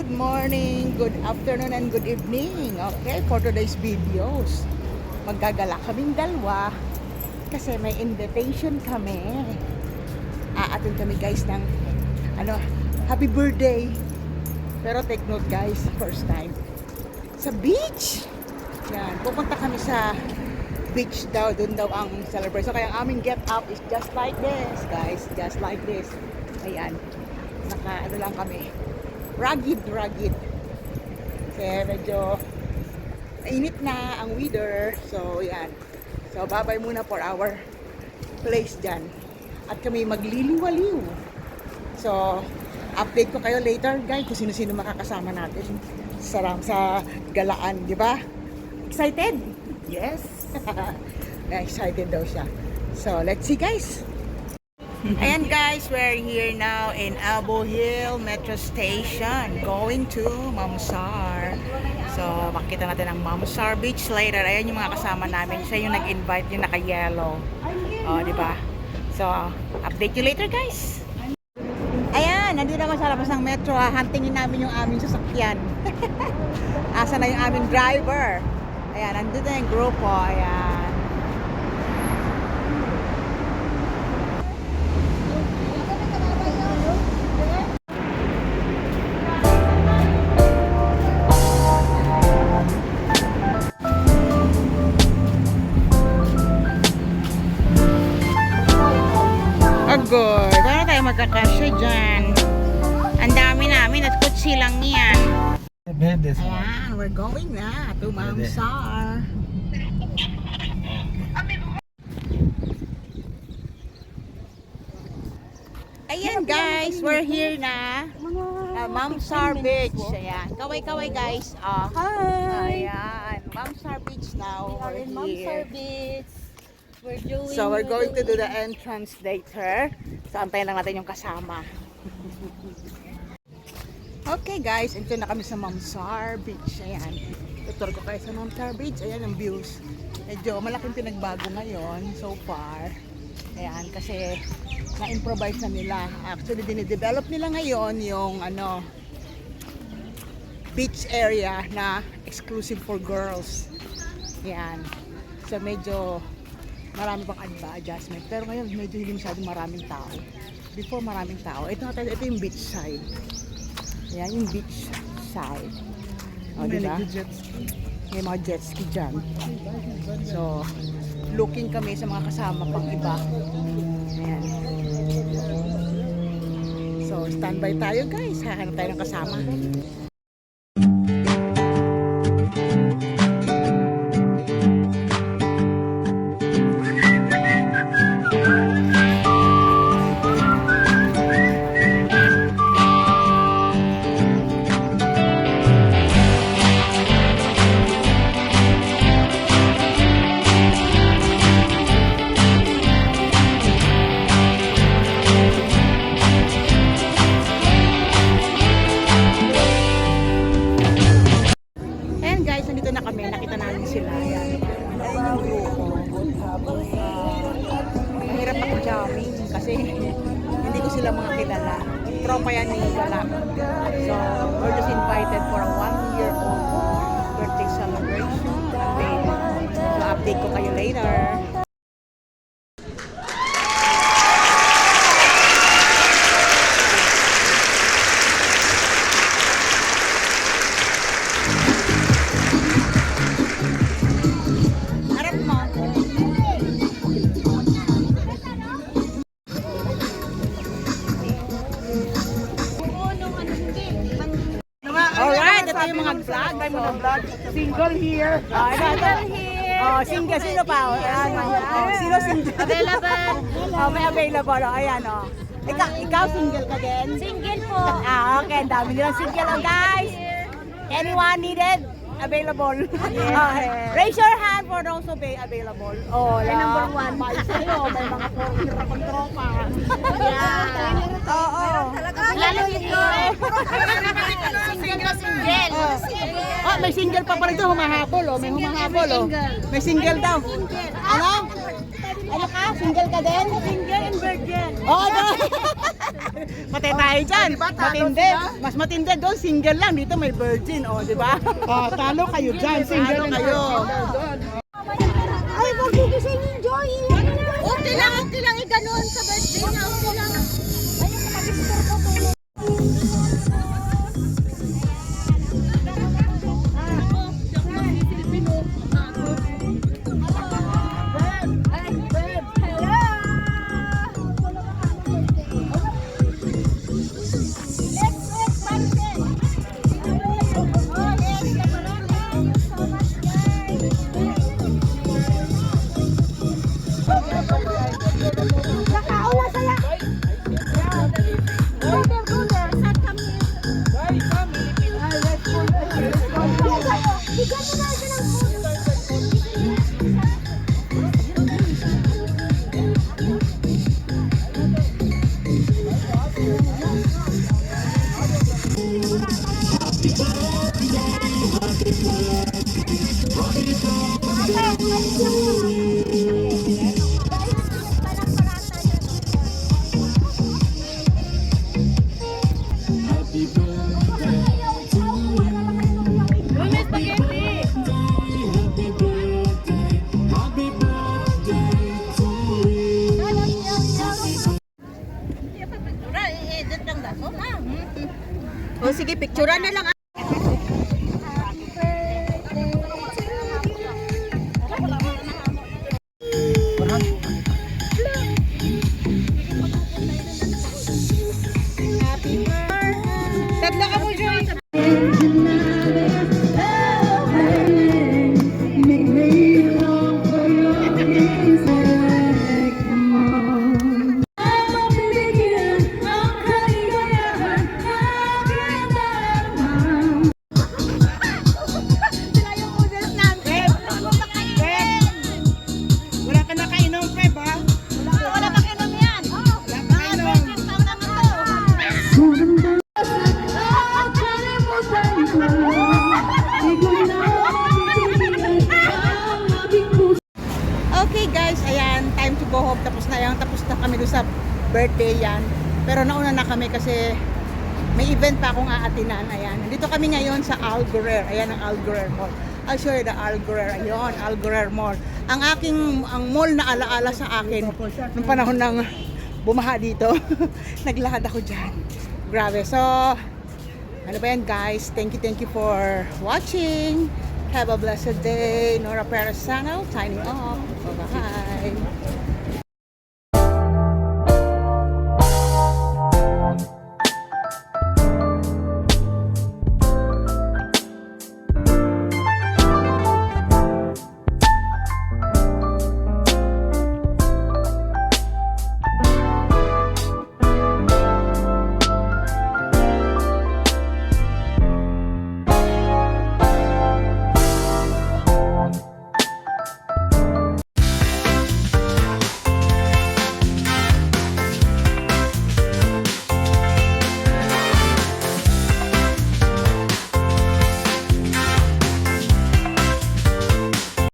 Good morning, good afternoon, and good evening. Okay, for today's videos, maggagala kaming dalawa kasi may invitation kami. Aatin kami guys ng happy birthday. Pero take note guys, first time sa beach. Yan, pupunta kami sa beach daw, dun daw ang celebration. Kaya ang aming get up is just like this, guys, just like this. Ayan, lang kami, rugged. Kasi medyo init na ang weather. So, yan. So, babay muna for our place dyan. At kami magliliwaliw. So, update ko kayo later, guys, kung sino-sino makakasama natin sa galaan, di ba? Excited? Yes. Excited daw siya. So, let's see, guys. Ayan guys, we're here now in Abu Hill Metro Station going to Mamsar. So makikita natin ang Mamsar Beach later. Ayan yung mga kasama namin. Siya yung nag-invite, yung naka-yellow. Oh, di ba? So update you later guys. Ayan, nandito naman sa labas ng metro. Huntingin namin yung aming sasakyan. Asa na yung aming driver. Ayan, nandito na yung grupo. Ayan. Agoy, paano tayo magkakasya dyan? Ang dami namin at kutsi lang yan. Ayan, we're going na to Mamsar. Ayan guys, we're here na Mamsar Beach. Ayan, kaway-kaway guys. Hi! Ayan, Mamsar Beach now. We're in Mamsar Beach. We're going to do the entrance later. So, antayin lang natin yung kasama. Okay guys, ito na kami sa Mamsar Beach. Ayan, tutur ko kayo sa Mamsar Beach. Ayan ang views. Medyo malaking pinagbago ngayon so far. Ayan, kasi na-improvise na nila. Actually, dinidevelop nila ngayon yung beach area na exclusive for girls. Ayan. So, medyo marami pang adjustment. Pero ngayon, medyo hindi masyadong maraming tao. Before, maraming tao. Ito yung beach side. Ayan, yung beach side. O, diba? May mga jet ski dyan. So, looking kami sa mga kasama pang iba. Ayan. So, standby tayo guys. Hahanap tayo ng kasama. Nakita namin sila. Ayan. Ayan yung grupo. Mahirap ako-jamming kasi hindi ko sila mga kilala. Tropa yan ni Gala. So, we're just invited for a 1-year-old birthday celebration. So, update ko kayo later. Alright, ito yung mga vlog. Single here. Single here. Single. Sino pa? Sino single? Available. May available. Ayan o. Ikaw single ka din? Single po. Okay. Ang dami nilang single guys. Anyone needed? Available. Raise your hand for those who be available. Ay, number 1. May sa'yo. May mga tropa. Yeah. Oo. Lalo ito. Single. May single pa rin ito, humahabol. May humahabol. May single daw. Ano? Ano ka? Single ka din? Single and virgin. Oo, Patay tayo dyan. Ay, diba, talo Matindi. sila? Mas matindi doon, single lang. Dito may virgin, oh, di ba? Oh, talo kayo dyan, single kayo. Ay, magigising ni Joy. Okay lang iganon sa birthday niya. Okay lang. Ayun, mag-store ko tulog. Nakaula saya. O sige, picturean na lang. Tatlo ka mo, Joy. Wala ka na kainom, Feb, ha? Wala pa kinom yan. Wala ka kainom. Okay guys, ayan, time to go home. Tapos na kami doon sa birthday yan. Pero nauna na kami kasi may event pa akong aatinan. Ayan, dito kami ngayon sa Algorer. Ayan ang Algorer Mall. I'll show you the Algorer. Ayun, Algorer Mall. Ang mall na alaala sa akin nung panahon ng bumaha dito. Naglakad ako dyan. Grabe. So, ano ba yan guys? Thank you for watching. Have a blessed day. Nora Perez Channel, signing off. Bye-bye.